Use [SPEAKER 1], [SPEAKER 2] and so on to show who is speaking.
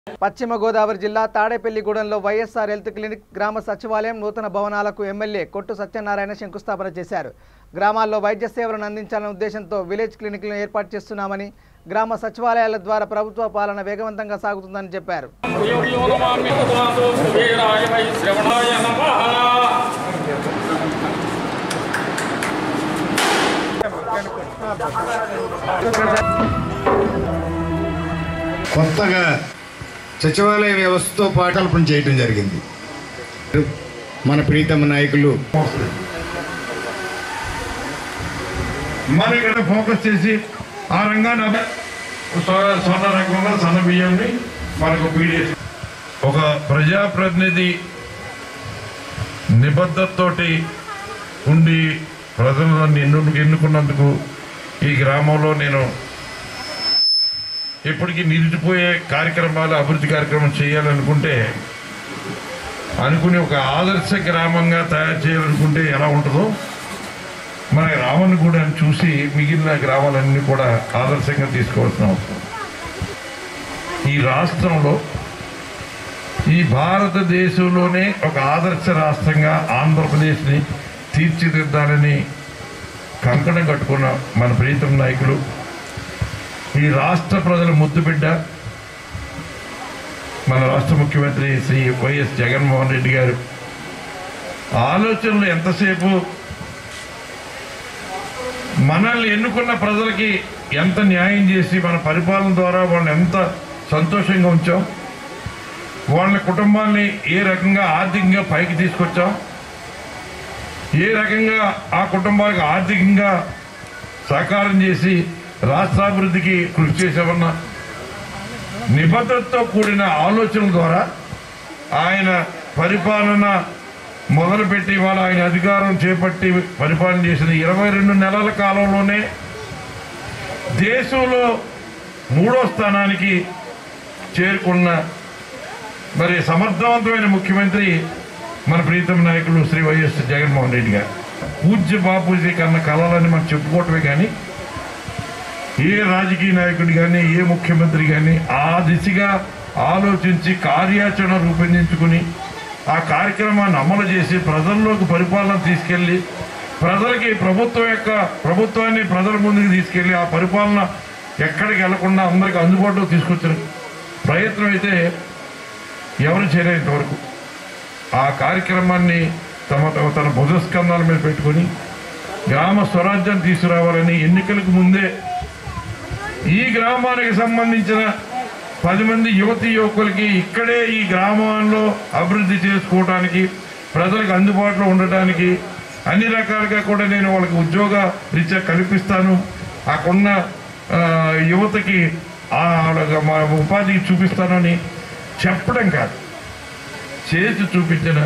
[SPEAKER 1] పశ్చిమ గోదావరి జిల్లా తాడేపల్లిగూడెంలో YSR health clinic గ్రామ సచివాలయం నూతన భవనాలకు ఎమ్మెల్యే కొట్టు సత్యనారాయణ శంకుస్థాపన చేశారు. గ్రామాల్లో వైద్య సేవలను అందించాలనే ఉద్దేశంతో విలేజ్ క్లినిక్లను ఏర్పాటు చేస్తున్నామని, గ్రామ సచివాలయాల ద్వారా ప్రభుత్వ పాలన వేగవంతంగా సాగుతుందని చెప్పారు.
[SPEAKER 2] కొత్తగా సచివాలయ వ్యవస్థతో పాటు కల్పన చేయడం జరిగింది. మన ప్రీతమ నాయకులు
[SPEAKER 3] మన ఇక్కడ ఫోకస్ చేసి ఆ రంగాన్ని స్వర్ణ రంగంలో సన్న బియ్యంని మనకు పీడిఎస్ ఒక ప్రజాప్రతినిధి నిబద్ధతతోటి ఉండి ప్రజలను ఎన్నుకున్నందుకు ఈ గ్రామంలో నేను ఇప్పటికీ నిలిచిపోయే కార్యక్రమాలు అభివృద్ధి కార్యక్రమం చేయాలనుకుంటే ఒక ఆదర్శ గ్రామంగా తయారు చేయాలనుకుంటే ఎలా ఉంటుందో మన రామన్ కూడా చూసి మిగిలిన గ్రామాలన్నీ కూడా ఆదర్శంగా తీసుకోవాల్సిన అవసరం. ఈ రాష్ట్రంలో ఈ భారతదేశంలోనే ఒక ఆదర్శ రాష్ట్రంగా ఆంధ్రప్రదేశ్ని తీర్చిదిద్దాలని కంకణం కట్టుకున్న మన ప్రీతం నాయకులు, ఈ రాష్ట్ర ప్రజల ముద్దుబిడ్డ మన రాష్ట్ర ముఖ్యమంత్రి శ్రీ వైఎస్ జగన్మోహన్ రెడ్డి గారు ఆలోచనలు ఎంతసేపు మనల్ని ఎన్నుకున్న ప్రజలకి ఎంత న్యాయం చేసి మన పరిపాలన ద్వారా వాళ్ళని ఎంత సంతోషంగా ఉంచాం, వాళ్ళ కుటుంబాన్ని ఏ రకంగా ఆర్థికంగా పైకి తీసుకొచ్చాం, ఏ రకంగా ఆ కుటుంబాలకు ఆర్థికంగా సహకారం చేసి రాష్ట్రాభివృద్ధికి కృషి చేసామన్న నిబద్ధతతో కూడిన ఆలోచనల ద్వారా ఆయన పరిపాలన మొదలుపెట్టి వాళ్ళ ఆయన అధికారం చేపట్టి పరిపాలన చేసిన 22 నెలల కాలంలోనే దేశంలో 3వ స్థానానికి చేరుకున్న మరి సమర్థవంతమైన ముఖ్యమంత్రి మన ప్రీతం నాయకులు శ్రీ వైఎస్ జగన్మోహన్ రెడ్డి గారు. పూజ్య బాపూజీ కన్న కళలని మనం చెప్పుకోవటమే కానీ ఏ రాజకీయ నాయకుడు కానీ ఏ ముఖ్యమంత్రి కానీ ఆ దిశగా ఆలోచించి కార్యాచరణ రూపొందించుకుని ఆ కార్యక్రమాన్ని అమలు చేసి ప్రజల్లోకి పరిపాలన తీసుకెళ్ళి ప్రజలకి ప్రభుత్వాన్ని ప్రజల ముందుకు తీసుకెళ్ళి ఆ పరిపాలన ఎక్కడికి వెళ్లకుండా అందరికీ అందుబాటులో తీసుకొచ్చిన ప్రయత్నం అయితే ఎవరు చేయలేంతవరకు ఆ కార్యక్రమాన్ని తన భుజస్కంధాల మీద పెట్టుకొని గ్రామ స్వరాజ్యాన్ని తీసుకురావాలని ఎన్నికలకు ముందే ఈ గ్రామానికి సంబంధించిన 10 మంది యువకులకి ఇక్కడే ఈ గ్రామంలో అభివృద్ధి చేసుకోవడానికి ప్రజలకు అందుబాటులో ఉండటానికి అన్ని రకాలుగా కూడా నేను వాళ్ళకి ఉద్యోగ రీత్యా కల్పిస్తాను, అక్కడున్న యువతకి ఉపాధికి చూపిస్తానని చెప్పడం కాదు, చేసి చూపించిన